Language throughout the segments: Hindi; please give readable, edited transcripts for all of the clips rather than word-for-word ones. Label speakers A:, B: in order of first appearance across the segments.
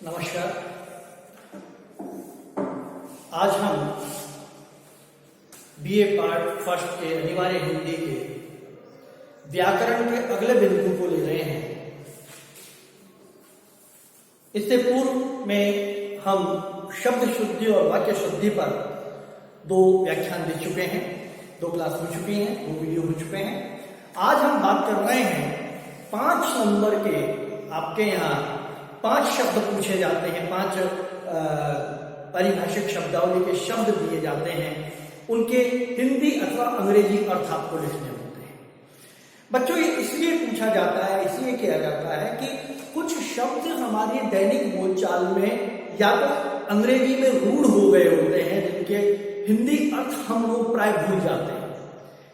A: नमस्कार। आज हम बीए पार्ट फर्स्ट के अनिवार्य हिंदी के व्याकरण के अगले बिंदु को ले रहे हैं। इससे पूर्व में हम शब्द शुद्धि और वाक्य शुद्धि पर 2 व्याख्यान दे चुके हैं, 2 क्लास हो चुकी हैं, 2 वीडियो हो चुके हैं। आज हम बात कर रहे हैं 5 नंबर के, आपके यहाँ 5 शब्द पूछे जाते हैं, 5 पारिभाषिक शब्दावली के शब्द दिए जाते हैं, उनके हिंदी अथवा अंग्रेजी अर्थ आपको लिखने होते हैं। बच्चों, ये इसलिए पूछा जाता है, इसलिए किया जाता है कि कुछ शब्द हमारी दैनिक बोलचाल में या तो अंग्रेजी में रूढ़ हो गए होते हैं, जिनके हिंदी अर्थ हम लोग प्राय भूल जाते हैं,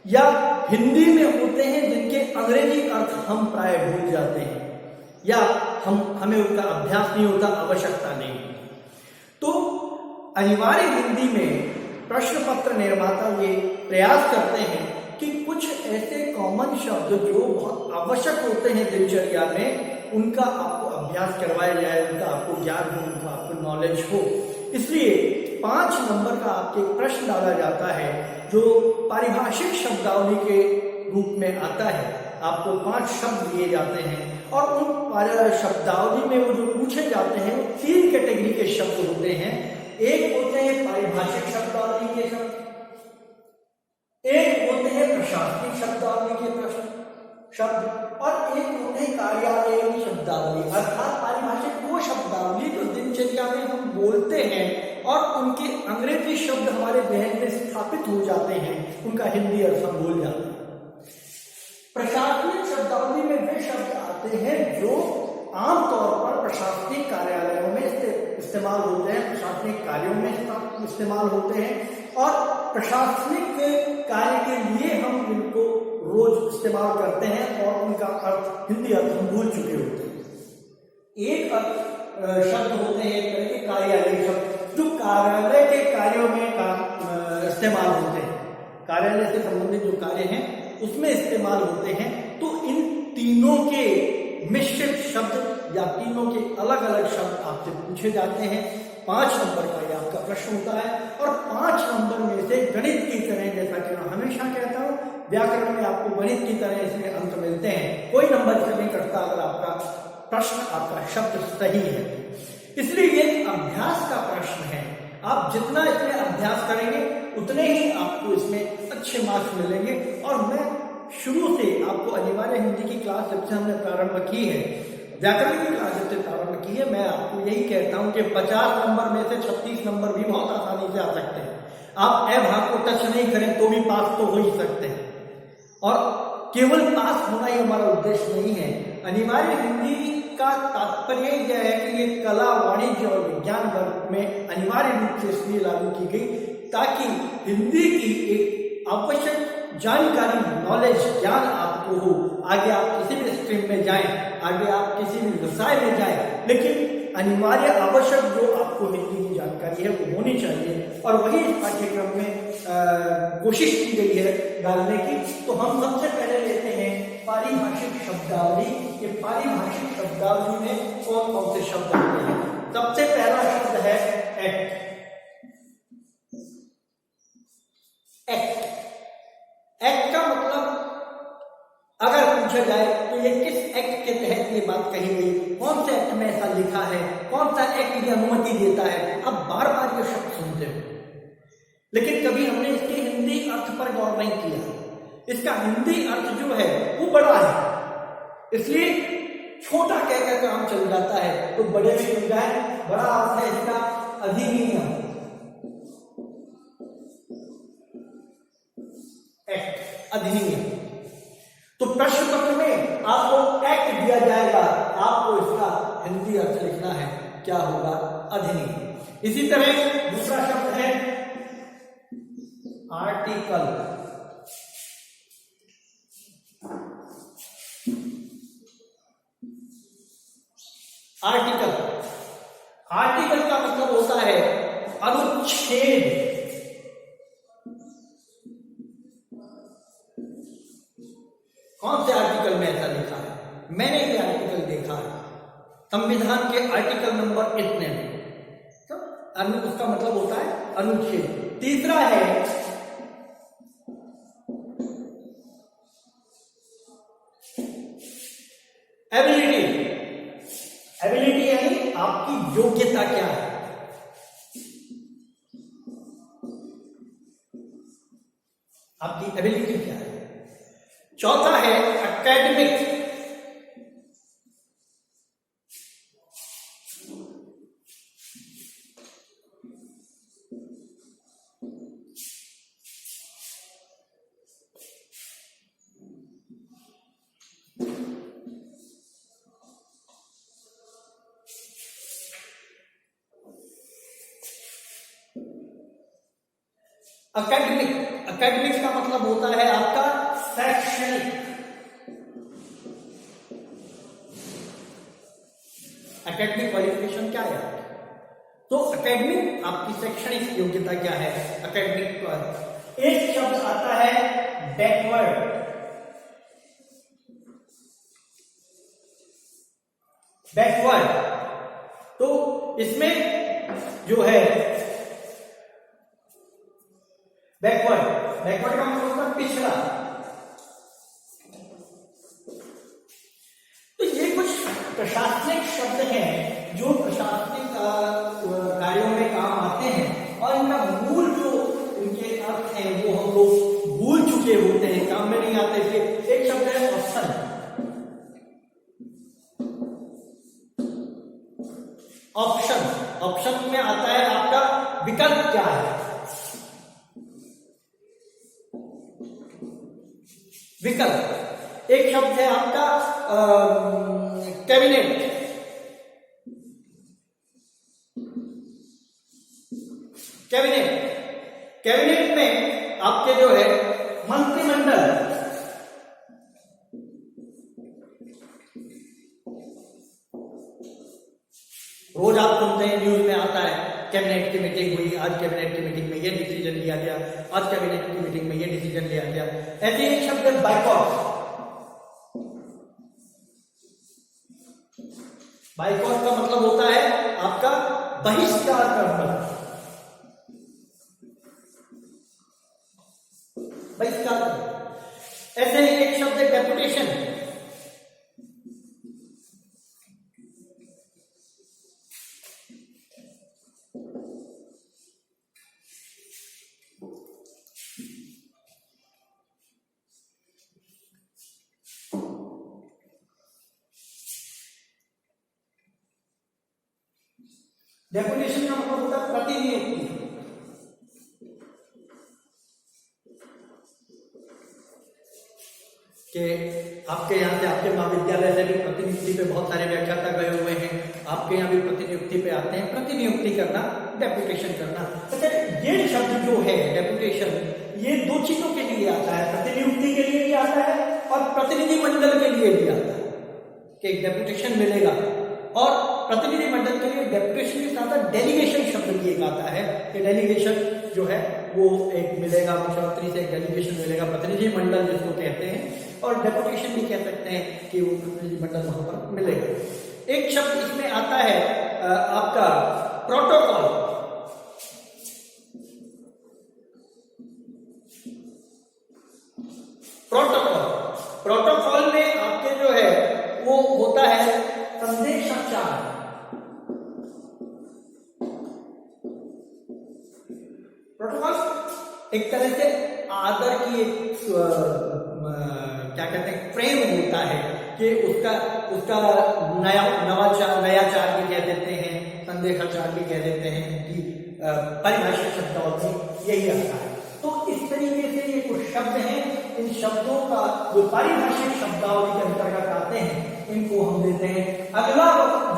A: या हिंदी में होते हैं जिनके अंग्रेजी अर्थ हम प्राय भूल जाते हैं, या हमें उनका अभ्यास नहीं होता, आवश्यकता नहीं होती। तो अनिवार्य हिंदी में प्रश्न पत्र निर्माता ये प्रयास करते हैं कि कुछ ऐसे कॉमन शब्द जो बहुत आवश्यक होते हैं दिनचर्या में, उनका आपको अभ्यास करवाया जाए, उनका आपको ज्ञान हो, उनका आपको नॉलेज हो। इसलिए 5 नंबर का आपके प्रश्न डाला जाता है जो पारिभाषिक शब्दावली के रूप में आता है। आपको 5 शब्द दिए जाते हैं और उन शब्दावली में वो जो पूछे जाते हैं वो 3 कैटेगरी के शब्द होते हैं। एक होते हैं पारिभाषिक शब्दावली के शब्द, एक होते हैं प्रशासनिक शब्दावली के प्रश्न शब्द, और एक होते हैं कार्यालयीन शब्दावली, अर्थात पारिभाषिक वो शब्दावली जो दिनचर्या में हम बोलते हैं और उनके अंग्रेजी शब्द हमारे जहन में स्थापित हो जाते हैं, उनका हिंदी अर्थ हम भूल जाते हैं। प्रशासनिक शब्दावली में वे शब्द आते हैं जो आमतौर पर प्रशासनिक कार्यालयों में इस्तेमाल होते हैं, प्रशासनिक कार्यों में इस्तेमाल होते हैं, और प्रशासनिक कार्य के लिए हम इनको रोज इस्तेमाल करते हैं और उनका अर्थ, हिंदी अर्थ हम भूल चुके होते हैं। एक शब्द होते हैं एक तरह के कार्यालय शब्द जो कार्यालय के कार्यों में इस्तेमाल होते हैं, कार्यालय से संबंधित जो कार्य हैं उसमें इस्तेमाल होते हैं। तो इन तीनों के मिश्रित शब्द या तीनों के अलग अलग शब्द आपसे पूछे जाते हैं। 5 नंबर का यह आपका प्रश्न होता है, और 5 नंबर में से गणित की तरह, जैसा कि मैं हमेशा कहता हूं, व्याकरण में आपको गणित की तरह इसमें अंक मिलते हैं, कोई नंबर से नहीं कटता अगर आपका प्रश्न, आपका शब्द सही है। इसलिए ये अभ्यास का प्रश्न है। आप जितना इसमें अभ्यास करेंगे उतने ही आपको इसमें अच्छे मार्क्स मिलेंगे। और मैं शुरू से आपको अनिवार्य हिंदी की क्लास जब से हमने प्रारंभ की है, व्याकरण की क्लास जब से प्रारंभ की है, मैं आपको यही कहता हूं कि 50 नंबर में से 36 नंबर भी बहुत आसानी से आ सकते हैं। आप ए भाग को टच नहीं करें तो भी पास तो हो ही सकते हैं, और केवल पास होना ही हमारा उद्देश्य नहीं है। अनिवार्य हिंदी का तात्पर्य यह है कि ये कला, वाणिज्य और विज्ञान वर्ग में अनिवार्य रूप से इसलिए लागू की गई ताकि हिंदी की एक आवश्यक जानकारी, नॉलेज, ज्ञान आपको हो। आगे आप किसी भी स्ट्रीम में जाएं, आगे आप किसी भी व्यवसाय में जाएं, लेकिन अनिवार्य आवश्यक जो आपको हिंदी की जानकारी है वो होनी चाहिए, और वही इस पाठ्यक्रम में कोशिश की गई है डालने की। तो हम सबसे पहले लेते हैं पारिभाषिक शब्दावली। ये पारिभाषिक शब्दावली में कौन कौन से शब्द आते हैं? सबसे पहला शब्द है एक्ट। एक्ट का मतलब अगर पूछा जाए तो ये किस एक्ट के तहत ये बात कही गई, कौन से एक्ट में ऐसा लिखा है, कौन सा एक्ट ये अनुमति देता है। अब बार बार ये शब्द सुनते हो, लेकिन कभी हमने इसके हिंदी अर्थ पर गौर नहीं किया। इसका हिंदी अर्थ जो है वो बड़ा है, इसलिए छोटा कहकर काम चल जाता है, तो बड़े में मिल जाए। बड़ा अर्थ है इसका अधिनियम, एक्ट, अधिनियम। तो प्रश्न पत्र में आपको एक्ट दिया जाएगा, आपको इसका हिंदी अर्थ लिखना है, क्या होगा? अधिनियम। इसी तरह दूसरा शब्द है आर्टिकल। आर्टिकल, आर्टिकल का मतलब होता है अनुच्छेद। कौन से आर्टिकल में ऐसा लिखा है? मैंने ये आर्टिकल देखा है, संविधान के आर्टिकल नंबर इतने में। तो उसका मतलब होता है अनुच्छेद। तीसरा है एबिलिटी। एबिलिटी यानी आपकी योग्यता क्या है, आपकी एबिलिटी क्या है। चौथा है एकेडमिक। एकेडमिक का मतलब होता है आपका शैक्षणिक। एकेडमिक क्वालिफिकेशन क्या है आपकी? तो एकेडमिक आपकी शैक्षणिक योग्यता क्या है, एकेडमिक पर। एक शब्द आता है बैकवर्ड। बैकवर्ड तो इसमें जो है बैकवर्ड का मतलब होता है पिछड़ा। तो ये कुछ प्रशासनिक शब्द हैं जो प्रशासनिक कार्यों में काम आते हैं और इनका मूल जो इनके अर्थ हैं वो हम लोग भूल चुके होते हैं, काम में नहीं आते थे। एक शब्द है ऑप्शन। ऑप्शन में आता है आपका विकल्प क्या है, विकल्प। एक शब्द है आपका कैबिनेट। कैबिनेट में आपके जो है मंत्रिमंडल। रोज आप सुनते हैं न्यूज में आता है कैबिनेट की मीटिंग हुई, आज कैबिनेट की मीटिंग में ये डिसीजन लिया गया, आज कैबिनेट की मीटिंग में ये डिसीजन लिया गया। ऐसे एक शब्द है बाइकॉट। बाइकॉट का मतलब होता है आपका बहिष्कार करना। बहिष्कार। ऐसे ही एक शब्द है डेपुटेशन। डेपुटेशन का मतलब होता है प्रतिनियुक्ति। कि आपके यहाँ से, आपके महाविद्यालय से भी प्रतिनियुक्ति पे बहुत सारे व्याख्याता गए हुए हैं, आपके यहाँ भी प्रतिनियुक्ति पे आते हैं। प्रतिनियुक्ति करना, डेपुटेशन करना। अच्छा, ये शब्द जो है डेपुटेशन, ये दो चीजों के लिए आता है, प्रतिनियुक्ति के लिए भी आता है और प्रतिनिधि मंडल के लिए भी आता है कि एक डेपुटेशन मिलेगा। और प्रतिनिधि मंडल के लिए डेपुटेशन के साथ डेलीगेशन शब्द भी एक आता है कि डेलीगेशन जो है वो एक मिलेगा, मुख्यमंत्री से एक डेलीगेशन मिलेगा, प्रतिनिधि मंडल जिसको कहते हैं। और डेपुटेशन भी कह सकते हैं कि वो प्रतिनिधि मंडल वहां पर मिलेगा। एक शब्द इसमें आता है आपका प्रोटोकॉल। प्रोटोकॉल में आपके जो है वो होता है संदेशाचार। प्रोटोकॉल एक तरह से आदर की एक क्या कहते हैं प्रेम होता है कि उसका नयाचार भी कह देते हैं, संदेशाचार भी कह देते हैं कि परिभाषित शब्दावली यही आता है। तो इस तरीके से ये कुछ शब्द हैं, इन शब्दों का जो पारिभाषिक शब्दावली के अंतर्गत आते हैं इनको हम देते हैं। अगला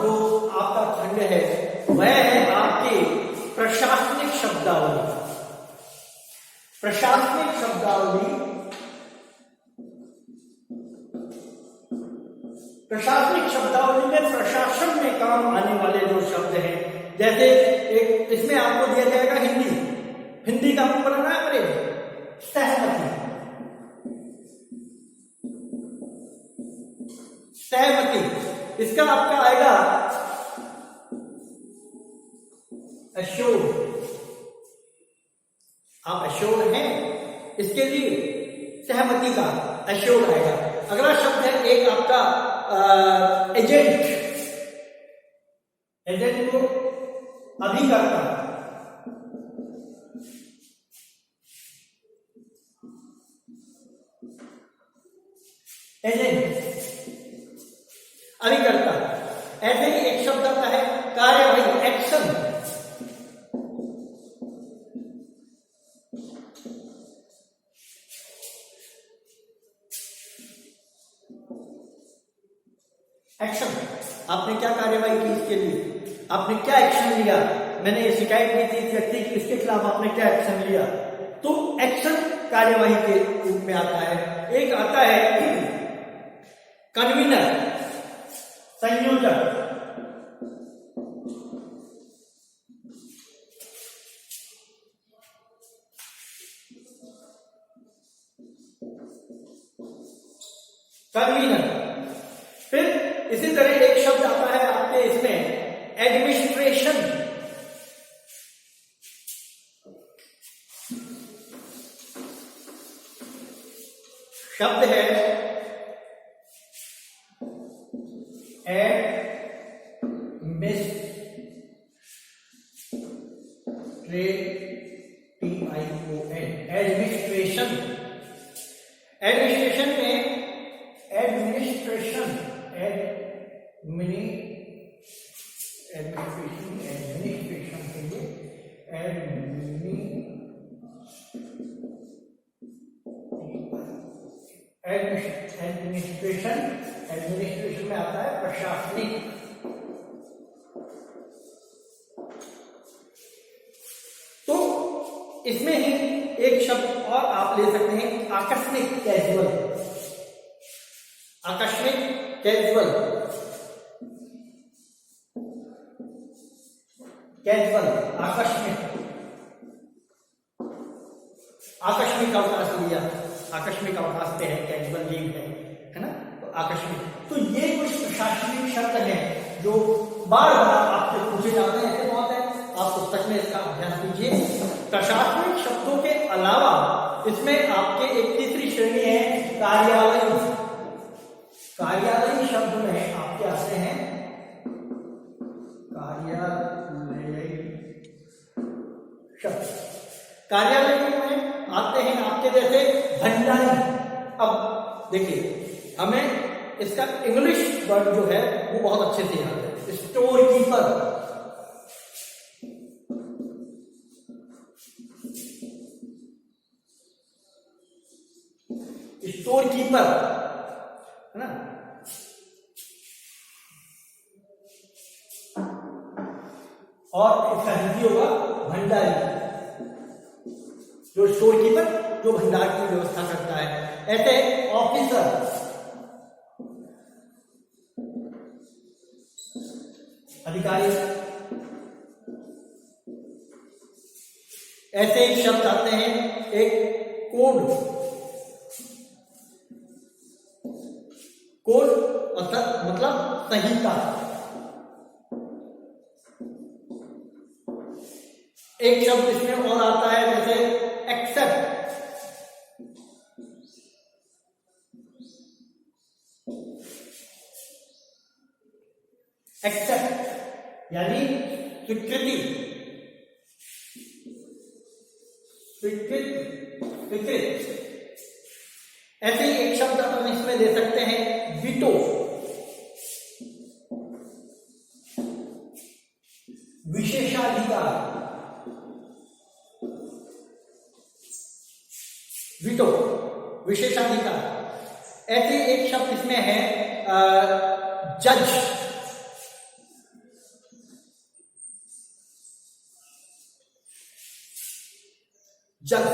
A: जो आपका खंड है वह है आपकी प्रशासनिक शब्दावली। प्रशासनिक शब्दावली, प्रशासनिक शब्दावली में प्रशासन में काम आने वाले जो शब्द हैं, जैसे एक इसमें आपको दिया जाएगा हिंदी का आपको बनाना है अंग्रेजी। सहमति, इसका आपका आएगा अश्योर, आप अश्योर हैं, इसके लिए सहमति का अश्योर आएगा। अगला शब्द है एक आपका एजेंट, एजेंट को अभिकर्ता, एजेंट अभिकर्ता। ऐसे ही एक शब्द आता है कार्यवाही, एक्शन, एक्शन, आपने क्या कार्यवाही की, इसके लिए आपने क्या एक्शन लिया, मैंने शिकायत की थी इस व्यक्ति की, इसके खिलाफ आपने क्या एक्शन लिया, तो एक्शन कार्यवाही के रूप में आता है। एक आता है कन्वीनर, संयोजक, कन्वीनर। फिर इसी तरह एक शब्द आता है आपके इसमें एडमिनिस्ट्रेशन, शब्द है एडमिनिस्ट्रेशन। एडमिनिस्ट्रेशन में एडमिनिस्ट्रेशन के लिए एडमिनिस्ट्रेशन में आता है प्रशासनिक। तो इसमें ही एक शब्द और आप ले सकते हैं आकस्मिक, कैजुअल, आकस्मिक, कैजुअल, कैजुअल, आकस्मिक, आकस्मिक अवकाश लिया, आकस्मिक अवकाश पे है, कैजुअल लीव है ना, तो आकस्मिक। तो ये कुछ प्रशासनिक शब्द हैं जो बार बार आपसे पूछे जाते हैं, ऐसे बहुत है, आप पुस्तक में इसका अभ्यास कीजिए। प्रशासनिक शब्दों के अलावा इसमें आपके एक तीसरी श्रेणी है कार्यालय। कार्यालयी शब्द में आपके आते हैं कार्यालयी शब्द, कार्यालय में आते हैं आपके जैसे भंडारी। अब देखिए हमें इसका इंग्लिश वर्ड जो है वो बहुत अच्छे से याद है, स्टोर कीपर, स्टोर कीपर है ना। और इसका हिंदी होगा भंडारी, जो स्टोर कीपर, जो भंडार की व्यवस्था करता है। ऐसे ऑफिसर, अधिकारी। ऐसे ही शब्द आते हैं एक कोड, कोड मतलब संहिता। एक शब्द इसमें और आता है जैसे एक्सेप्ट, एक्सेप्ट यानी स्वीकृति, स्वीकृत, स्वीकृत। ऐसे ही एक शब्द हम इसमें दे सकते हैं वीटो, विशेषाधिकार, वीटो, विशेषाधिकार। ऐसे एक शब्द इसमें है जज, जज,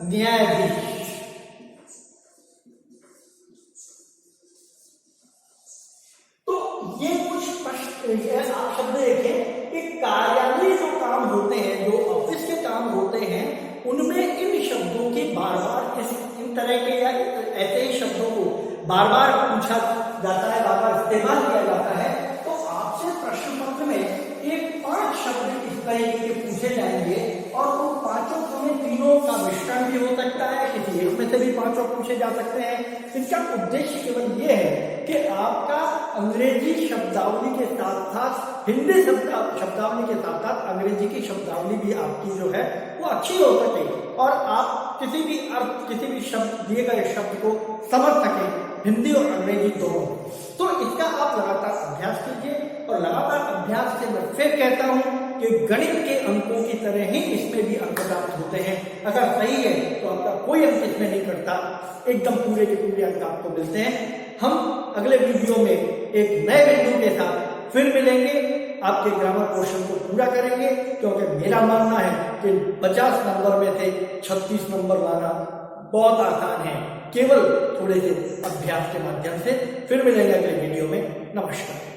A: न्यायाधीश। तो ये कुछ आप शब्द देखें कि कार्यालय जो काम होते हैं, जो ऑफिस के काम होते हैं, उनमें इन शब्दों की बार बार इन तरह के या ऐसे ही शब्दों को बार बार पूछा जाता है, बार बार इस्तेमाल किया जाता है। तो आपसे प्रश्न पत्र में एक 5 शब्द इस तरीके के पूछे जाएंगे और उन पांचों में तीनों का मिश्रण भी हो सकता है, किसी एक में से भी पांचों पूछे जा सकते हैं। इनका उद्देश्य केवल ये है कि आपका अंग्रेजी शब्दावली के साथ साथ हिंदी शब्दावली के साथ साथ अंग्रेजी की शब्दावली भी आपकी जो है वो अच्छी हो सके और आप किसी भी अर्थ, किसी भी शब्द, दिए गए शब्द को समझ सके, हिंदी और अंग्रेजी दोनों। तो इसका आप लगातार अभ्यास कीजिए और लगातार अभ्यास से मैं फिर कहता हूं कि गणित के अंकों की तरह ही इसमें भी अंक प्राप्त होते हैं। अगर सही है तो आपका कोई अंक इसमें नहीं करता, एकदम पूरे के पूरे अंक आपको मिलते हैं। हम अगले वीडियो में एक नए बिंदु के साथ फिर मिलेंगे, आपके ग्रामर पोर्शन को पूरा करेंगे, क्योंकि मेरा मानना है कि 50 नंबर में से 36 नंबर लाना बहुत आसान है, केवल थोड़े से अभ्यास के माध्यम से। फिर मिलेंगे अगले वीडियो में। नमस्कार।